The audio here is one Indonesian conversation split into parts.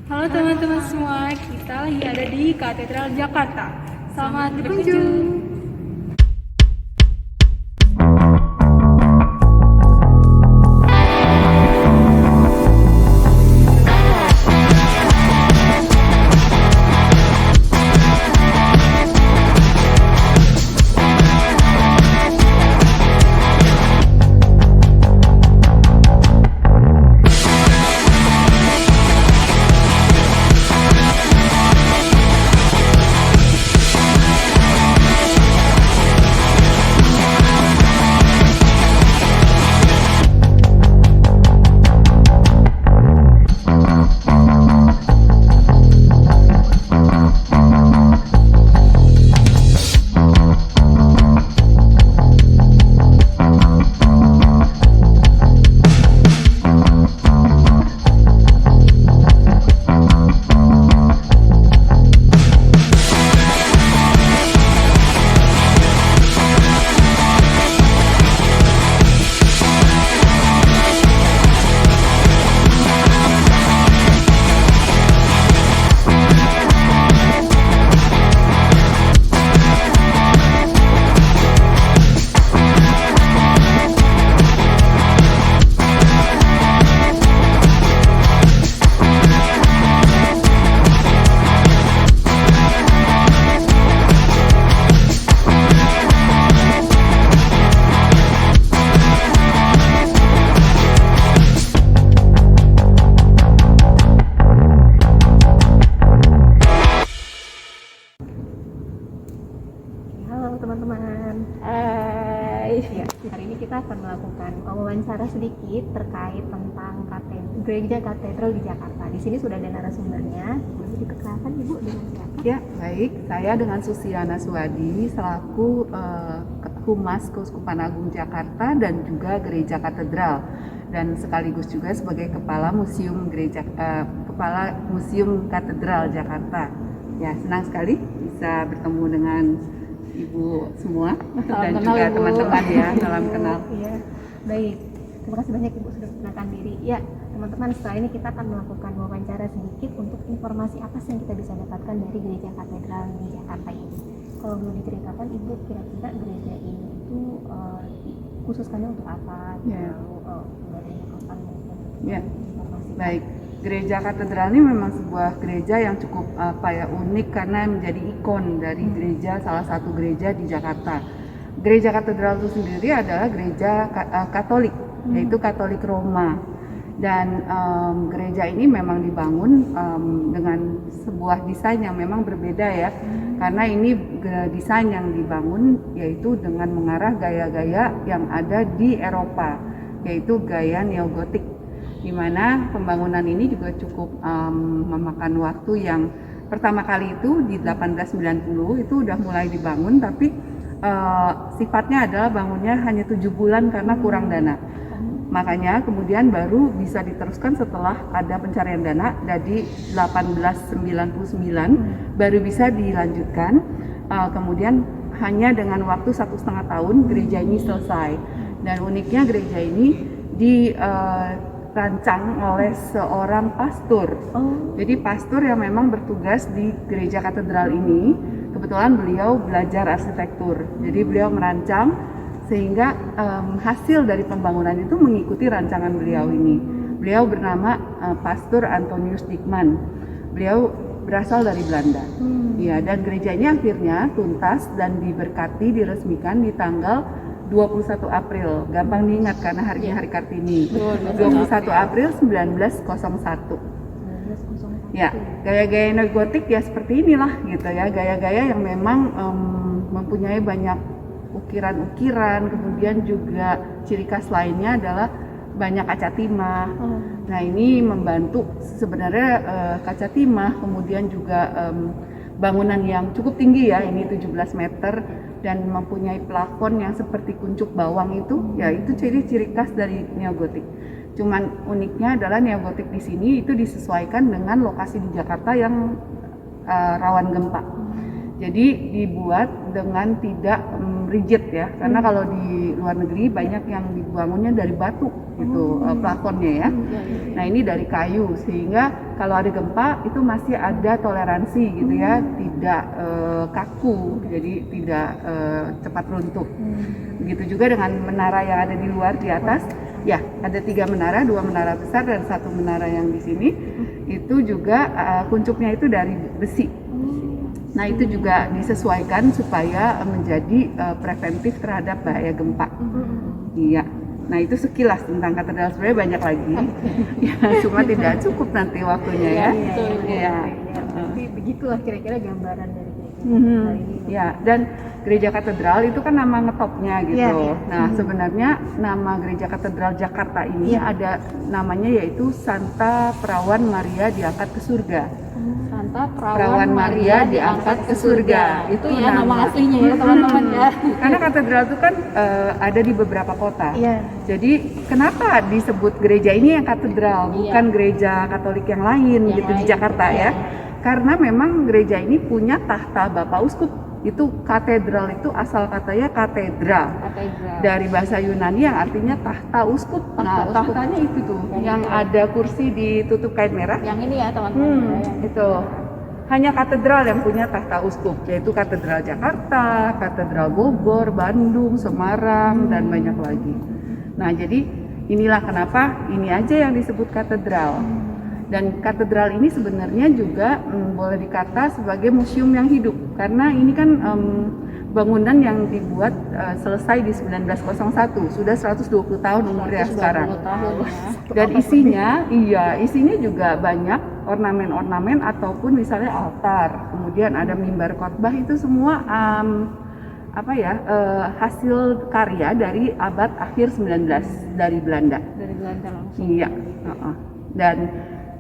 Halo teman-teman semua, kita lagi ada di Katedral Jakarta. Selamat berkunjung. Halo teman-teman. Hai. Ya, hari ini kita akan melakukan wawancara sedikit terkait tentang Gereja Katedral di Jakarta. Di sini sudah ada narasumbernya. Boleh diperkenalkan Ibu dengan siapa? Ya, baik. Saya dengan Susiana Suwadi selaku Humas Keuskupan Agung Jakarta dan juga Gereja Katedral, dan sekaligus juga sebagai Kepala Museum Katedral Jakarta. Ya, senang sekali bisa bertemu dengan Ibu semua dan kenal, juga Ibu. teman-teman ya, salam kenal. Iya, baik. Terima kasih banyak Ibu sudah memperkenalkan diri. Ya, teman-teman, setelah ini kita akan melakukan wawancara sedikit untuk informasi apa sih yang kita bisa dapatkan dari Gereja Katedral di Jakarta ini. Kalau boleh diceritakan Ibu, kira-kira gereja ini itu khususkannya untuk apa? Ya. Lalu kapan Ya. informasi? Baik, Gereja Katedral ini memang sebuah gereja yang cukup unik karena menjadi ikon dari gereja, salah satu gereja di Jakarta. Gereja Katedral itu sendiri adalah gereja Katolik, yaitu Katolik Roma. Dan gereja ini memang dibangun dengan sebuah desain yang memang berbeda ya, karena ini desain yang dibangun yaitu dengan mengarah gaya-gaya yang ada di Eropa, yaitu gaya neogotik, di mana pembangunan ini juga cukup memakan waktu yang pertama kali itu di 1890 itu udah mulai dibangun, tapi sifatnya adalah bangunnya hanya 7 bulan karena kurang dana. Makanya kemudian baru bisa diteruskan setelah ada pencarian dana, jadi 1899 baru bisa dilanjutkan. Kemudian hanya dengan waktu 1,5 tahun gereja ini selesai. Dan uniknya gereja ini dirancang oleh seorang pastor. Jadi pastor yang memang bertugas di gereja katedral ini, kebetulan beliau belajar arsitektur. Jadi beliau merancang sehingga hasil dari pembangunan itu mengikuti rancangan beliau ini. Beliau bernama Pastor Antonius Dikman. Beliau berasal dari Belanda. Ya, dan gereja ini akhirnya tuntas dan diberkati, diresmikan di tanggal 21 April. Gampang diingat karena harinya hari Kartini. 21 April 1901. Ya, gaya-gaya neogotik ya seperti inilah gitu ya. Gaya-gaya yang memang mempunyai banyak ukiran-ukiran, kemudian juga ciri khas lainnya adalah banyak kaca timah. Nah, ini membantu sebenarnya kaca timah, kemudian juga bangunan yang cukup tinggi ya, ini 17 meter dan mempunyai plafon yang seperti kuncup bawang itu, ya itu ciri-ciri khas dari neogotik. Cuman uniknya adalah neogotik di sini itu disesuaikan dengan lokasi di Jakarta yang rawan gempa. Jadi dibuat dengan tidak rigid ya, karena kalau di luar negeri banyak yang dibangunnya dari batu gitu, plafonnya ya. Nah ini dari kayu, sehingga kalau ada gempa itu masih ada toleransi gitu ya, tidak kaku, jadi tidak cepat runtuh. Begitu juga dengan menara yang ada di luar di atas, ya ada 3 menara, 2 menara besar dan 1 menara yang di sini. Itu juga kuncupnya itu dari besi. Nah itu juga disesuaikan supaya menjadi preventif terhadap bahaya gempa. Iya. Nah itu sekilas tentang katedral, sebenarnya banyak lagi. Ya, cuma tidak cukup nanti waktunya ya. Iya. Tapi begitulah kira-kira gambaran dari gereja ini. Ya, dan gereja katedral itu kan nama ngetopnya gitu. Iya. Nah sebenarnya nama gereja katedral Jakarta ini ada namanya yaitu Santa Perawan Maria diangkat ke surga. Santa Perawan Maria diangkat ke surga. Itu ya nama aslinya ya teman-teman ya. Karena katedral itu kan ada di beberapa kota. Iya. Jadi kenapa disebut gereja ini yang katedral, bukan gereja Katolik yang lain gitu di Jakarta ya? Karena memang gereja ini punya tahta Bapak Uskup. Itu katedral itu asal katanya katedra. Dari bahasa Yunani yang artinya tahta uskup. Nah, tahtanya itu tuh yang ada kursi ditutup kain merah. Yang ini ya teman-teman. Itu hanya katedral yang punya tahta uskup, yaitu katedral Jakarta, katedral Bogor, Bandung, Semarang, dan banyak lagi. Nah, jadi inilah kenapa ini aja yang disebut katedral. Dan katedral ini sebenarnya juga boleh dikata sebagai museum yang hidup, karena ini kan bangunan yang dibuat selesai di 1901, sudah 120 tahun umurnya sekarang. Dan isinya juga banyak ornamen-ornamen ataupun misalnya altar, kemudian ada mimbar khotbah, itu semua hasil karya dari abad akhir 19 dari Belanda. Dari Belanda langsung. Iya. Dan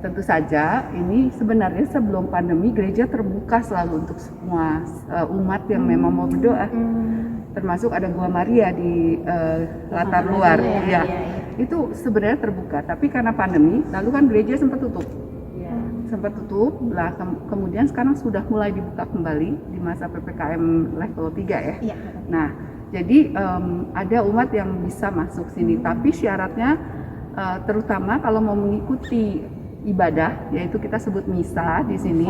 tentu saja ini sebenarnya sebelum pandemi gereja terbuka selalu untuk semua umat yang memang mau berdoa. Termasuk ada Gua Maria di latar luar. Ya. Itu sebenarnya terbuka, tapi karena pandemi lalu kan gereja sempat tutup. Sempat tutup, lah kemudian sekarang sudah mulai dibuka kembali di masa PPKM level 3 ya. Iya. Nah, jadi ada umat yang bisa masuk sini, tapi syaratnya terutama kalau mau mengikuti ibadah, yaitu kita sebut misa di sini.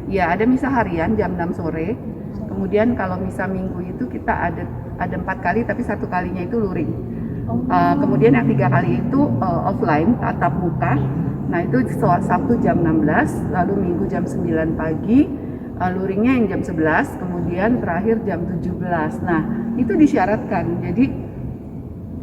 Ya, ada misa harian jam 6 sore. Kemudian kalau misa minggu itu kita ada 4 kali, tapi 1 kalinya itu luring. Kemudian yang 3 kali itu offline, tatap muka. Nah itu Sabtu jam 16, lalu Minggu jam 9 pagi, luringnya yang jam 11, kemudian terakhir jam 17. Nah itu disyaratkan, jadi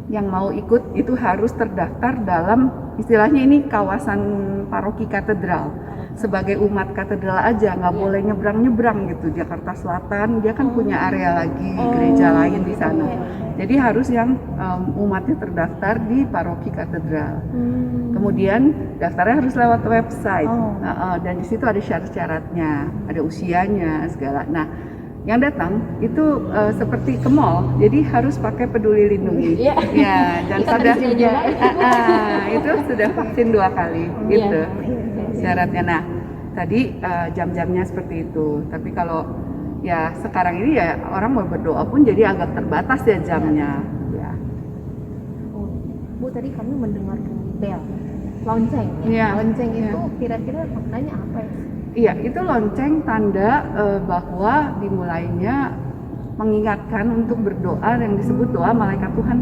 yang mau ikut itu harus terdaftar dalam istilahnya ini kawasan paroki katedral. Sebagai umat katedral aja, nggak boleh nyebrang-nyebrang gitu. Jakarta Selatan dia kan punya area lagi gereja lain di sana. Jadi harus yang umatnya terdaftar di paroki katedral. Kemudian daftarnya harus lewat website. Dan di situ ada syarat-syaratnya, ada usianya segala. Nah, yang datang itu seperti ke mall, jadi harus pakai Peduli Lindungi. Ya, dan itu sudah vaksin 2 kali gitu. Syaratnya. Nah, tadi jam-jamnya seperti itu. Tapi kalau ya sekarang ini ya orang mau berdoa pun jadi agak terbatas ya jamnya. Ya. Bu, tadi kami mendengar bel, lonceng. Lonceng itu kira-kira maknanya apa ya? Iya, itu lonceng tanda bahwa dimulainya mengingatkan untuk berdoa yang disebut doa malaikat Tuhan.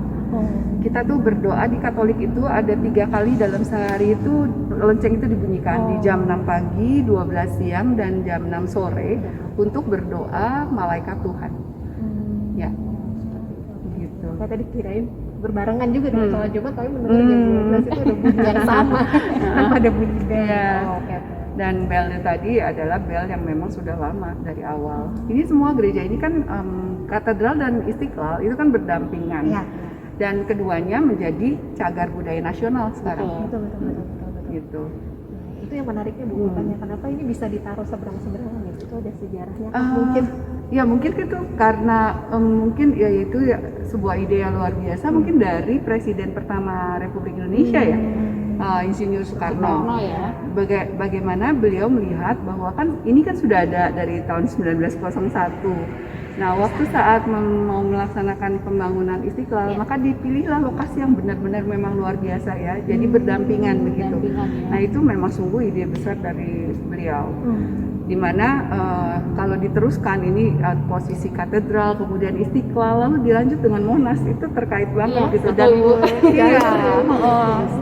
Kita tuh berdoa di Katolik itu ada 3 kali dalam sehari itu lonceng itu dibunyikan di jam 6 pagi, 12 siang, dan jam 6 sore untuk berdoa malaikat Tuhan. Ya, gitu. Saya tadi kirain berbarengan juga dengan sholat Jumat, tapi mendengar jam 12 itu ada bunyi yang sama. Ada bunyi bel. Dan belnya tadi adalah bel yang memang sudah lama dari awal. Ini semua gereja ini kan katedral dan Istiqlal itu kan berdampingan. Dan keduanya menjadi cagar budaya nasional sekarang. Betul. Gitu. Itu yang menariknya Bu, makanya kenapa ini bisa ditaruh seberang-seberangan ya? Itu ada sejarahnya mungkin. Ya mungkin itu karena mungkin ya itu ya sebuah ide yang luar biasa mungkin dari Presiden pertama Republik Indonesia ya. Insinyur Soekarno. ya. Bagaimana beliau melihat bahwa kan ini kan sudah ada dari tahun 1901. Nah, waktu saat mau melaksanakan pembangunan Istiqlal, maka dipilihlah lokasi yang benar-benar memang luar biasa ya. Jadi berdampingan begitu. Berdampingan, ya. Nah, itu memang sungguh ide besar dari beliau. Dimana kalau diteruskan ini posisi katedral, kemudian Istiqlal, lalu dilanjut dengan Monas, itu terkait banget Iya, gitu. betul, Dan Bu. iya,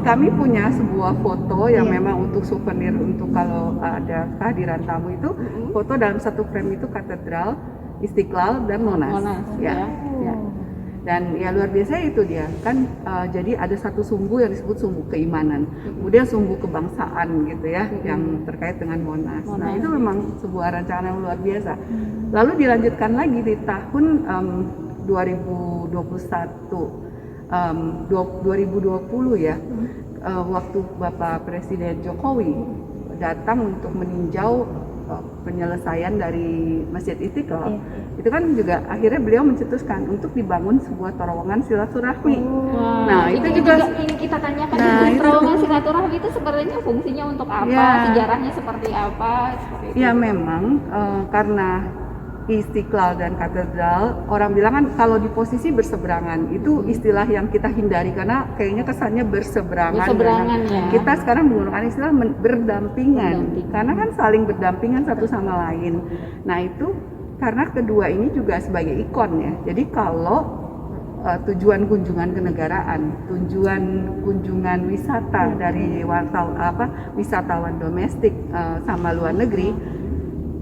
kami punya sebuah foto yang memang untuk souvenir untuk kalau ada kehadiran tamu itu, foto dalam satu frame itu katedral, Istiqlal dan Monas. Ya. Dan ya luar biasa itu dia kan, jadi ada satu sumbu yang disebut sumbu keimanan, kemudian sumbu kebangsaan gitu ya, yang terkait dengan Monas. Nah itu memang sebuah rancangan yang luar biasa. Lalu dilanjutkan lagi di tahun 2021, 2020 ya, waktu Bapak Presiden Jokowi datang untuk meninjau penyelesaian dari Masjid Istiqlal. Itu kan juga akhirnya beliau mencetuskan untuk dibangun sebuah terowongan silaturahmi. Nah, itu juga ingin kita tanyakan. Nah, itu- terowongan silaturahmi itu sebenarnya fungsinya untuk apa? Ya. Sejarahnya seperti apa? Seperti itu. ya memang karena Istiqlal dan katedral, orang bilang kan kalau di posisi berseberangan, itu istilah yang kita hindari karena kayaknya kesannya berseberangan. Berseberangan, Nah, ya. Kita sekarang menggunakan istilah berdampingan, karena kan saling berdampingan satu sama lain. Nah itu karena kedua ini juga sebagai ikon ya. Jadi kalau tujuan kunjungan kenegaraan, tujuan kunjungan wisata dari wisatawan domestik sama luar negeri,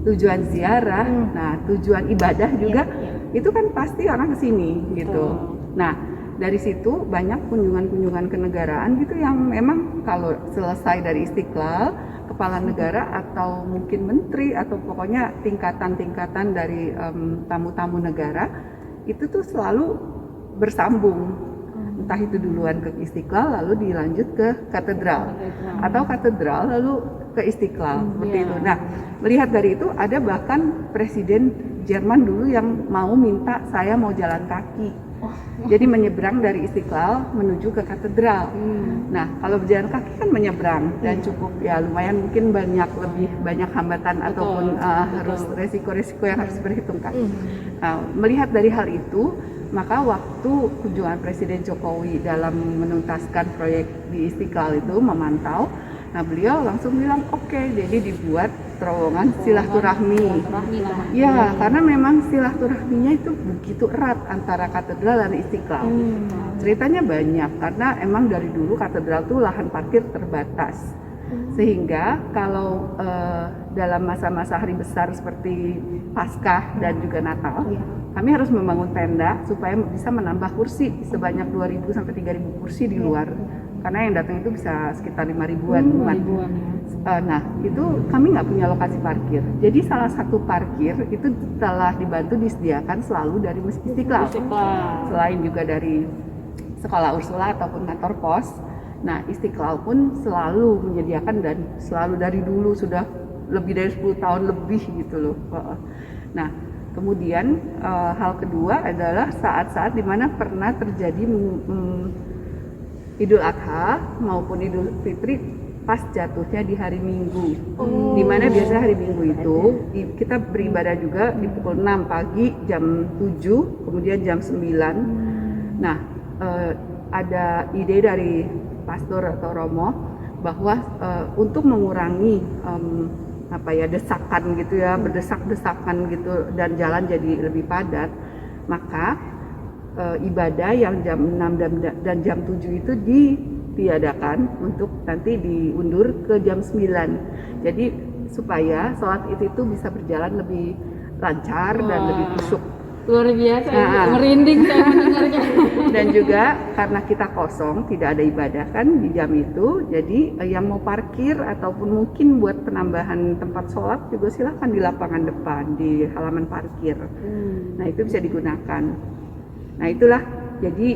tujuan ziarah, nah tujuan ibadah juga, itu kan pasti orang kesini gitu. Nah dari situ banyak kunjungan-kunjungan kenegaraan gitu yang memang kalau selesai dari Istiqlal, kepala negara atau mungkin menteri atau pokoknya tingkatan-tingkatan dari tamu-tamu negara itu tuh selalu bersambung, entah itu duluan ke Istiqlal lalu dilanjut ke katedral atau katedral lalu ke Istiqlal seperti itu. Nah, melihat dari itu ada bahkan presiden Jerman dulu yang mau minta saya mau jalan kaki. Jadi menyeberang dari Istiqlal menuju ke katedral. Nah, kalau berjalan kaki kan menyeberang dan cukup ya lumayan mungkin lebih banyak hambatan ataupun harus resiko-resiko yang harus diperhitungkan. Nah, melihat dari hal itu, maka waktu kunjungan Presiden Jokowi dalam menuntaskan proyek di Istiqlal itu memantau, nah beliau langsung bilang oke, jadi dibuat terowongan silaturahmi. Ya, karena memang silaturahminya itu begitu erat antara katedral dan Istiqlal. Ceritanya banyak karena emang dari dulu katedral tuh lahan parkir terbatas. Sehingga kalau dalam masa-masa hari besar seperti Paskah dan juga Natal, kami harus membangun tenda supaya bisa menambah kursi sebanyak 2.000 sampai 3.000 kursi di luar. Karena yang datang itu bisa sekitar 5.000-an umat. Nah, itu kami nggak punya lokasi parkir. Jadi salah satu parkir itu telah dibantu disediakan selalu dari Masjid Istiqlal. Selain juga dari Sekolah Ursula ataupun kantor pos. Nah, Istiqlal pun selalu menyediakan dan selalu dari dulu sudah lebih dari 10 tahun lebih gitu loh. Nah, kemudian hal kedua adalah saat-saat dimana pernah terjadi Idul Adha maupun Idul Fitri pas jatuhnya di hari Minggu. Dimana biasanya hari Minggu itu kita beribadah juga di pukul 6 pagi, jam 7, kemudian jam 9. Nah, ada ide dari pastor atau romo bahwa untuk mengurangi desakan gitu ya, berdesak-desakan gitu dan jalan jadi lebih padat, maka ibadah yang jam 6 dan jam 7 itu ditiadakan untuk nanti diundur ke jam 9. Jadi supaya sholat itu bisa berjalan lebih lancar dan lebih khusyuk. Luar biasa, merinding saya mendengarnya. Dan juga karena kita kosong, tidak ada ibadah kan di jam itu, jadi yang mau parkir ataupun mungkin buat penambahan tempat sholat juga silahkan di lapangan depan, di halaman parkir. Nah itu bisa digunakan. Nah itulah, jadi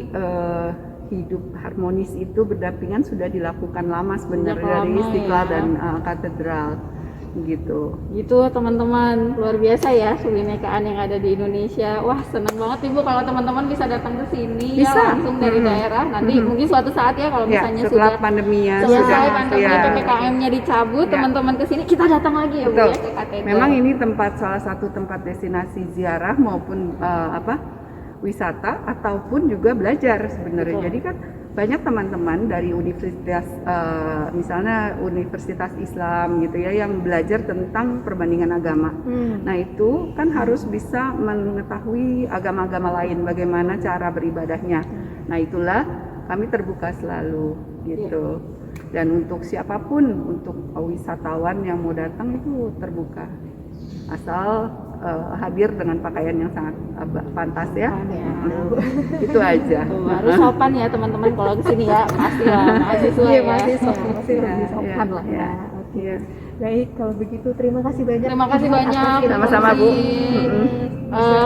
hidup harmonis itu berdampingan sudah dilakukan lama sebenarnya dari Istiqlal dan katedral. gitu. Gitu teman-teman, luar biasa ya kebinekaan yang ada di Indonesia. Wah, senang banget Ibu kalau teman-teman bisa datang ke sini ya Bisa. langsung dari daerah. Nanti mungkin suatu saat ya kalau Ya, misalnya setelah sudah pandeminya selesai sudah pandemi ya. PPKM-nya dicabut, Ya. teman-teman ke sini kita datang lagi ya Bu Betul. ya ke katedral. Memang ini salah satu tempat destinasi ziarah maupun wisata ataupun juga belajar sebenarnya. Betul. Jadi kan banyak teman-teman dari universitas, misalnya Universitas Islam gitu ya, yang belajar tentang perbandingan agama. Nah itu kan harus bisa mengetahui agama-agama lain, bagaimana cara beribadahnya. Nah itulah kami terbuka selalu gitu. Dan untuk siapapun, untuk wisatawan yang mau datang itu terbuka, asal hadir dengan pakaian yang sangat pantas ya. Itu aja. Tuh, harus sopan ya teman-teman kalau ke sini ya, pasti lah mahasiswa Iya, ya. mahasiswa pasti Ya, lebih sopan ya, lah ya. ya. Oke. Iya. Baik, kalau begitu terima kasih banyak. Terima kasih Ibu banyak. atas informasi. Sama-sama, Bu.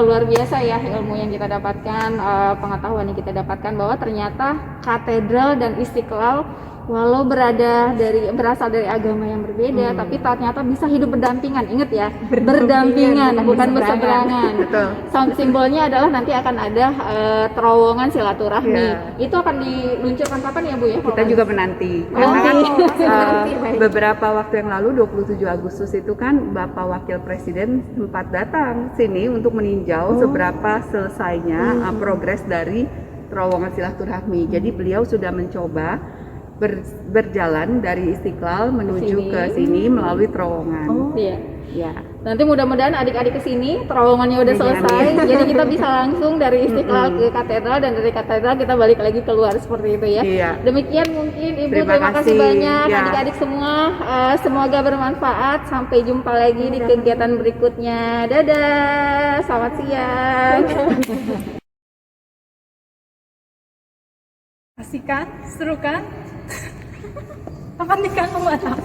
Luar biasa ya ilmu yang kita dapatkan, pengetahuan yang kita dapatkan bahwa ternyata katedral dan Istiqlal walau berasal dari agama yang berbeda, tapi ternyata bisa hidup berdampingan. Ingat ya, berdampingan, bukan berseberangan. Betul. Simbolnya adalah nanti akan ada terowongan silaturahmi. Ya. Itu akan diluncurkan kapan ya Bu ya? Kita juga menanti. Karena kan beberapa waktu yang lalu 27 Agustus itu kan Bapak Wakil Presiden sempat datang sini untuk meninjau seberapa selesainya progres dari terowongan silaturahmi. Jadi beliau sudah mencoba berjalan dari Istiqlal menuju ke sini melalui terowongan. Iya. Ya. Nanti mudah-mudahan adik-adik kesini terowongannya udah selesai, jadi kita bisa langsung dari Istiqlal ke katedral dan dari katedral kita balik lagi keluar seperti itu ya. Iya. Demikian mungkin Ibu, Terima terima kasih kasih. banyak Ya. adik-adik semua. Semoga bermanfaat. Sampai jumpa lagi di kegiatan berikutnya. Dadah, selamat siang. Asik kan? Seru kan? Apa nih kan mata?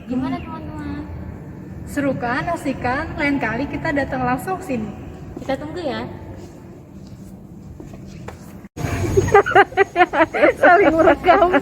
Gimana teman-teman? Seru kan? Asik kan? Lain kali kita datang langsung sini. Kita tunggu ya. Saling merekam.